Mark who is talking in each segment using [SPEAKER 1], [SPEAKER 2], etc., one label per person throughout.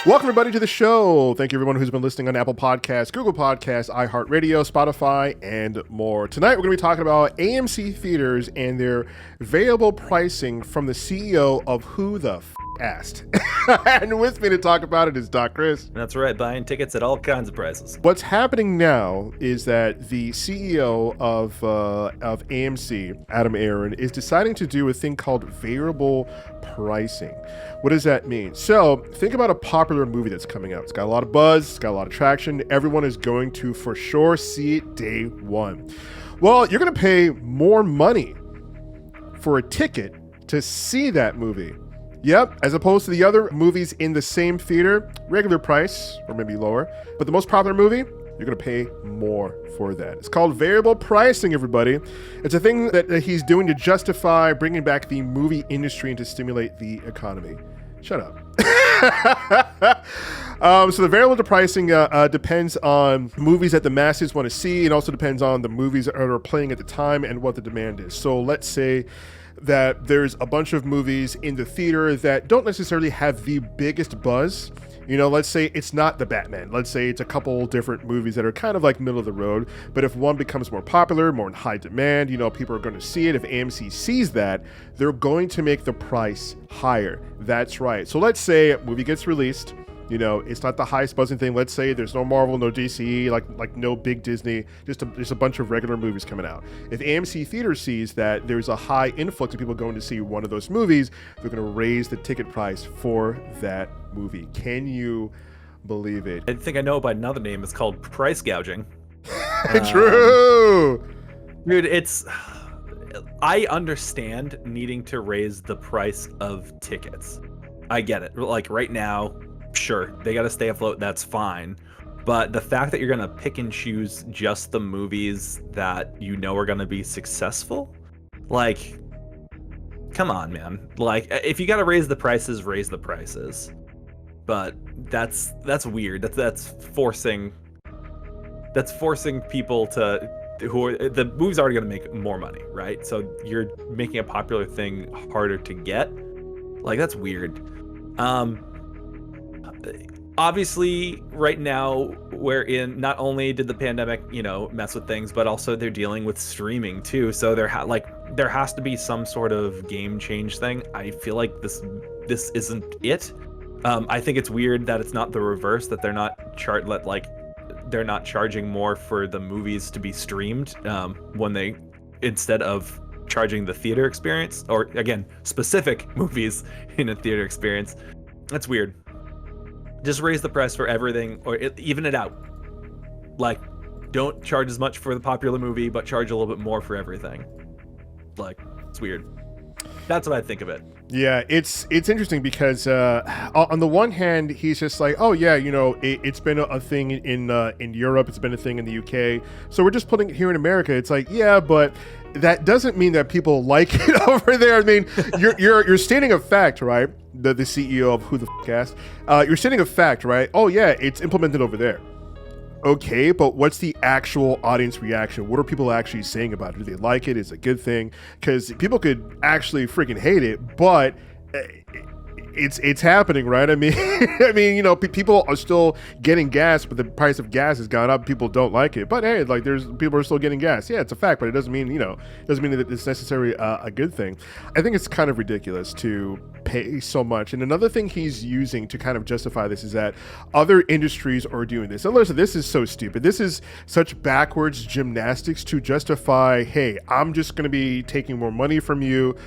[SPEAKER 1] Welcome, everybody, to the show. Thank you, everyone who's been listening on Apple Podcasts, Google Podcasts, iHeartRadio, Spotify, and more. Tonight, we're going to be talking about AMC theaters and their variable pricing from the CEO of Who the Asked. And with me to talk about it is Doc Chris.
[SPEAKER 2] That's right, buying tickets at all kinds of prices.
[SPEAKER 1] What's happening now is that the CEO of AMC, Adam Aron, is deciding to do a thing called variable pricing. What does that mean? So think about a popular movie that's coming out. It's got a lot of buzz, it's got a lot of traction. Everyone is going to for sure see it day one. Well, you're going to pay more money for a ticket to see that movie. Yep, as opposed to the other movies in the same theater, regular price, or maybe lower. But the most popular movie, you're going to pay more for that. It's called variable pricing, everybody. It's a thing that he's doing to justify bringing back the movie industry and to stimulate the economy. Shut up. So the variable pricing depends on movies that the masses want to see. It also depends on the movies that are playing at the time and what the demand is. So let's say that there's a bunch of movies in the theater that don't necessarily have the biggest buzz. You know, let's say it's not the Batman. Let's say it's a couple different movies that are kind of like middle of the road. But if one becomes more popular, more in high demand, you know, people are going to see it. If AMC sees that, they're going to make the price higher. That's right. So let's say a movie gets released. You know, it's not the highest buzzing thing. Let's say there's no Marvel, no DC, like no big Disney, just a bunch of regular movies coming out. If AMC Theater sees that there's a high influx of people going to see one of those movies, they're going to raise the ticket price for that movie. Can you believe it?
[SPEAKER 2] I think I know by another name. It's called price gouging.
[SPEAKER 1] True.
[SPEAKER 2] Dude, I understand needing to raise the price of tickets. I get it. Like right now, sure, they got to stay afloat. That's fine. But the fact that you're going to pick and choose just the movies that you know are going to be successful, like, come on, man. Like, if you got to raise the prices, raise the prices. But that's weird. That's forcing people to the movie's already going to make more money, right? So you're making a popular thing harder to get. Like, that's weird. Obviously, right now, we're in, not only did the pandemic, you know, mess with things, but also they're dealing with streaming too. So there has to be some sort of game change thing. I feel like this isn't it. I think it's weird that it's not the reverse, that they're not charging more for the movies to be streamed when they, instead of charging the theater experience, or again, specific movies in a theater experience. That's weird. Just raise the price for everything, or even it out. Like, don't charge as much for the popular movie, but charge a little bit more for everything. Like, it's weird. That's what I think of it.
[SPEAKER 1] Yeah, it's interesting because on the one hand, he's just like, oh yeah, you know, it's been a thing in Europe, it's been a thing in the UK, so we're just putting it here in America. It's like, yeah, but that doesn't mean that people like it over there. I mean, you're stating a fact, right? The CEO of Who the Asked, you're stating a fact, right? Oh yeah, it's implemented over there. Okay, but what's the actual audience reaction? What are people actually saying about it? Do they like it? Is it a good thing? Because people could actually freaking hate it, but it's happening, right? I mean, you know, people are still getting gas, but the price of gas has gone up. People don't like it, but hey, like people are still getting gas. Yeah, it's a fact, but it doesn't mean that it's necessarily a good thing. I think it's kind of ridiculous to pay so much. And another thing he's using to kind of justify this is that other industries are doing this. And listen, this is so stupid. This is such backwards gymnastics to justify, hey, I'm just going to be taking more money from you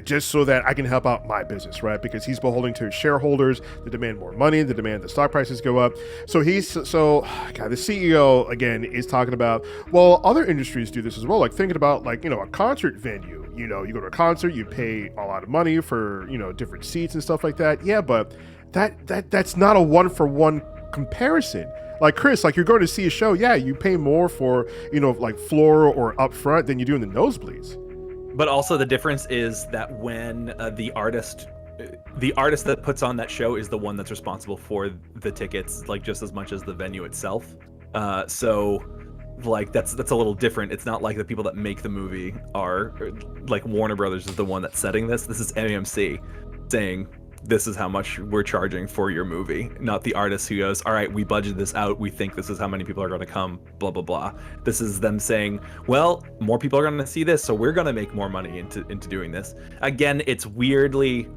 [SPEAKER 1] just so that I can help out my business, right? Because he's beholden to his shareholders. They demand more money. They demand the stock prices go up. So the CEO again is talking about, well, other industries do this as well. Like thinking about, like, you know, a concert venue. You know, you go to a concert, you pay a lot of money for, you know, different seats and stuff like that. Yeah, but that's not a one-for-one comparison. Like, Chris, like, you're going to see a show, yeah, you pay more for, you know, like floor or up front than you do in the nosebleeds.
[SPEAKER 2] But also the difference is that when the artist that puts on that show is the one that's responsible for the tickets, like just as much as the venue itself. So like that's a little different. It's not like the people that make the movie are, like, Warner Brothers is the one that's setting this. This is AMC saying this is how much we're charging for your movie, not the artist who goes, all right, we budgeted this out, we think this is how many people are going to come, blah blah blah. This is them saying, well, more people are going to see this, so we're going to make more money into doing this. Again, it's weirdly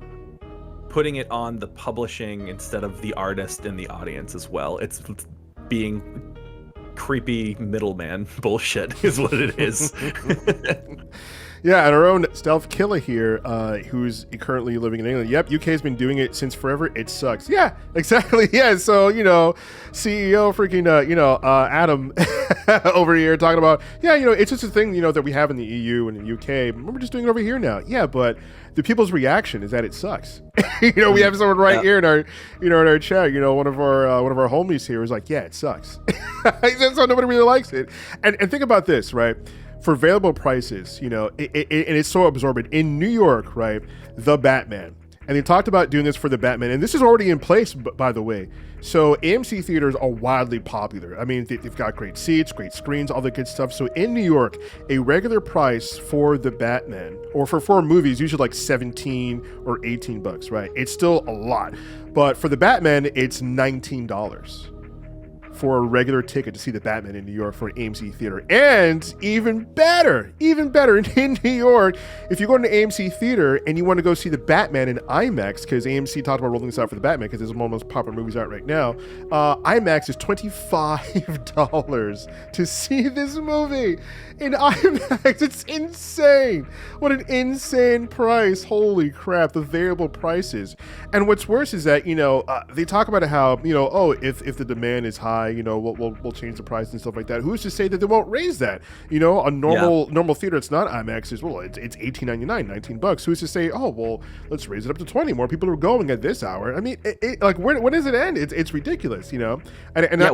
[SPEAKER 2] putting it on the publishing instead of the artist and the audience as well. It's being creepy middleman bullshit is what it is.
[SPEAKER 1] Yeah, and our own Stealth Killer here, who's currently living in England. Yep, UK's been doing it since forever. It sucks. Yeah, exactly. Yeah, so, CEO freaking, Adam over here talking about, it's just a thing, that we have in the EU and the UK. We're just doing it over here now. Yeah, but the people's reaction is that it sucks. We have someone right here in our, in our chat. One of our homies here is like, yeah, it sucks. So nobody really likes it. And think about this, right? For available prices, and it's so absorbent. In New York, right, the Batman. And they talked about doing this for the Batman. And this is already in place, by the way. So AMC theaters are wildly popular. I mean, they've got great seats, great screens, all the good stuff. So in New York, a regular price for the Batman, or for 4 movies, usually like 17 or 18 bucks, right? It's still a lot. But for the Batman, it's $19. For a regular ticket to see the Batman in New York for an AMC theater. And even better in New York, if you go to an AMC theater and you want to go see the Batman in IMAX, because AMC talked about rolling this out for the Batman because it's one of the most popular movies out right now, IMAX is $25 to see this movie in IMAX. It's insane. What an insane price. Holy crap, the variable prices. And what's worse is that, they talk about how, if the demand is high, we'll change the price and stuff like that. Who's to say that they won't raise that? A normal theater, it's not IMAX, it's $18.99, $19. Who's to say, oh, well, let's raise it up to 20. More people are going at this hour. I mean, when does it end? It's ridiculous, why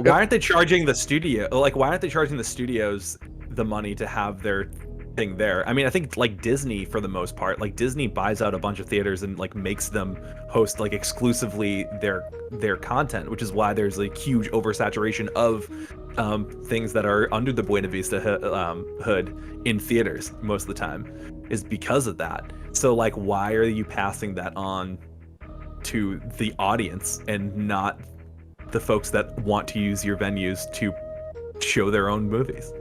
[SPEAKER 2] aren't they charging the studio? Why aren't they charging the studios the money to have their thing there? I mean, I think like Disney, for the most part, like Disney buys out a bunch of theaters and like makes them host like exclusively their content, which is why there's like huge oversaturation of things that are under the Buena Vista hood in theaters most of the time, is because of that. So like, why are you passing that on to the audience and not the folks that want to use your venues to show their own movies?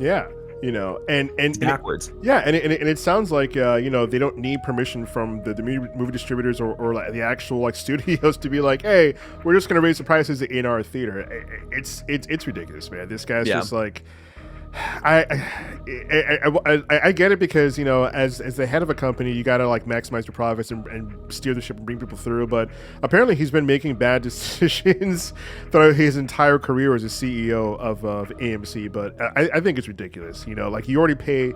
[SPEAKER 1] Yeah. And
[SPEAKER 2] backwards.
[SPEAKER 1] Yeah, and it sounds like they don't need permission from the movie distributors or like the actual like studios to be like, hey, we're just gonna raise the prices in our theater. It's ridiculous, man. This guy's just like, I get it because as the head of a company, you gotta like maximize your profits and steer the ship and bring people through. But apparently, he's been making bad decisions throughout his entire career as a CEO of AMC. But I think it's ridiculous. Like you already pay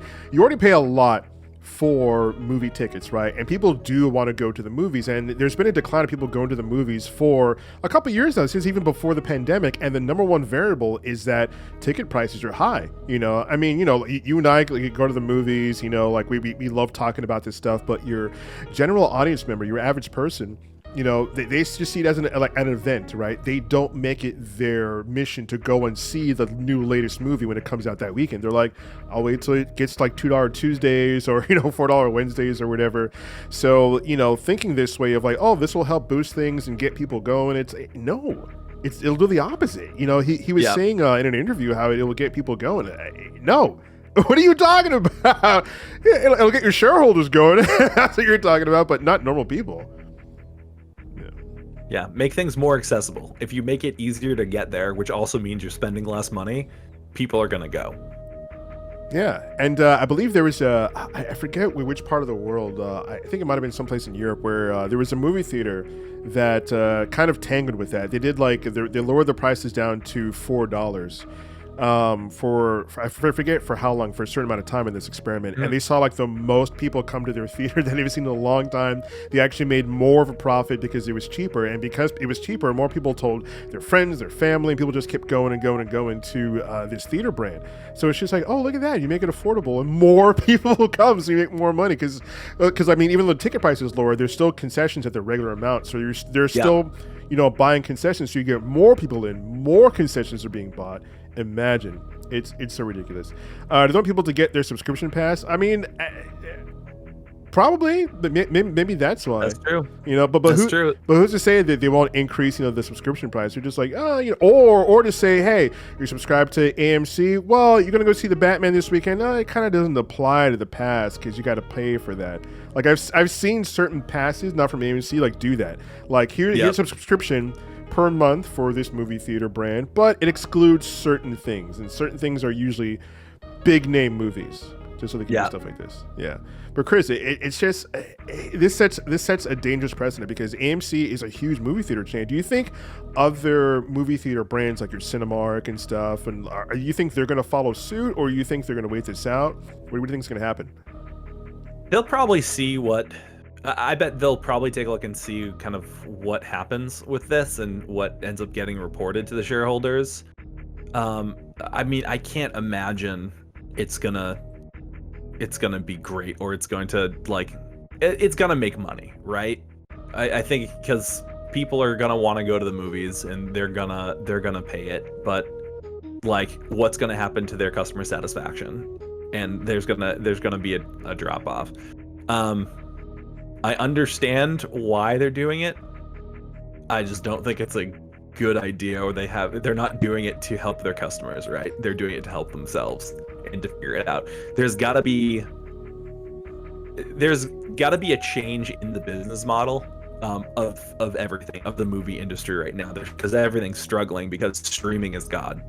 [SPEAKER 1] a lot for movie tickets, right? And people do want to go to the movies, and there's been a decline of people going to the movies for a couple years now, since even before the pandemic. And the number one variable is that ticket prices are high. I mean, you and I go to the movies, like we love talking about this stuff, but your general audience member, your average person, they just see it as an event, right? They don't make it their mission to go and see the new latest movie when it comes out that weekend. They're like, I'll wait till it gets like $2 Tuesdays or $4 Wednesdays or whatever. So thinking this way of like, oh, this will help boost things and get people going, it'll do the opposite. He was saying in an interview how it will get people going. No. What are you talking about? It'll get your shareholders going. That's what you're talking about, but not normal people.
[SPEAKER 2] Yeah, make things more accessible. If you make it easier to get there, which also means you're spending less money, people are going to go.
[SPEAKER 1] Yeah, and I believe there was I forget which part of the world, I think it might have been someplace in Europe, where there was a movie theater that kind of tangled with that. They did they lowered the prices down to $4. I forget for how long, for a certain amount of time in this experiment, and they saw like the most people come to their theater than they've seen in a long time. They actually made more of a profit because it was cheaper, and because it was cheaper, more people told their friends, their family, and people just kept going and going and going to this theater brand. So it's just like, oh, look at that, you make it affordable, and more people will come, so you make more money. Because I mean, even though the ticket price is lower, there's still concessions at the regular amount, so there's still buying concessions, so you get more people in, more concessions are being bought. Imagine. It's so ridiculous. They want people to get their subscription pass. I mean, Probably, but maybe that's why.
[SPEAKER 2] That's true.
[SPEAKER 1] You know, but
[SPEAKER 2] That's true.
[SPEAKER 1] But who's to say that they won't increase, you know, the subscription price? They're just like, oh, you know, or to say, hey, you're subscribed to AMC. Well, you're gonna go see the Batman this weekend. No, it kind of doesn't apply to the pass because you got to pay for that. Like I've seen certain passes, not from AMC, like do that. Like here's a subscription per month for this movie theater brand, but it excludes certain things, and certain things are usually big name movies, just so they can do stuff like this. Yeah, but Chris, it's just this sets a dangerous precedent because AMC is a huge movie theater chain. Do you think other movie theater brands like your Cinemark and stuff, and you think they're going to follow suit, or you think they're going to wait this out? What do you think is going to happen?
[SPEAKER 2] They'll probably see what. I bet they'll probably take a look and see kind of what happens with this and what ends up getting reported to the shareholders. I mean, I can't imagine it's gonna be great, or it's going to it's gonna make money, right? I think because people are gonna want to go to the movies and they're gonna pay it, but like what's gonna happen to their customer satisfaction? And there's gonna be a drop off. I understand why they're doing it. I just don't think it's a good idea, or they're not doing it to help their customers, right? They're doing it to help themselves and to figure it out. There's got to be a change in the business model of everything, of the movie industry right now, because everything's struggling because streaming is God,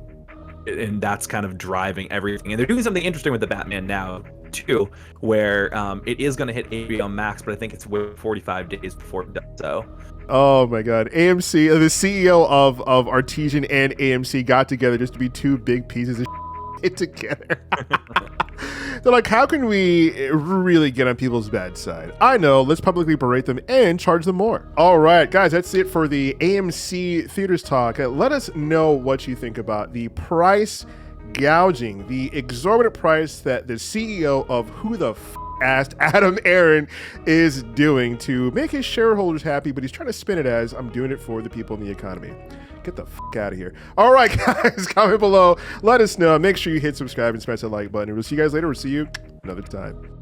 [SPEAKER 2] and that's kind of driving everything. And they're doing something interesting with the Batman now too, where it is going to hit HBO Max, but I think it's 45 days before it does so.
[SPEAKER 1] Oh my God. AMC, the CEO of Artesian and AMC got together just to be two big pieces of shit together. They're like, how can we really get on people's bad side? I know, let's publicly berate them and charge them more. All right, guys, that's it for the AMC Theaters Talk. Let us know what you think about the price gouging, the exorbitant price that the CEO of Who the Asked Adam Aron is doing to make his shareholders happy, but he's trying to spin it as, I'm doing it for the people in the economy. Get the out of here. All right, guys, comment below. Let us know. Make sure you hit subscribe and smash that like button. We'll see you guys later. We'll see you another time.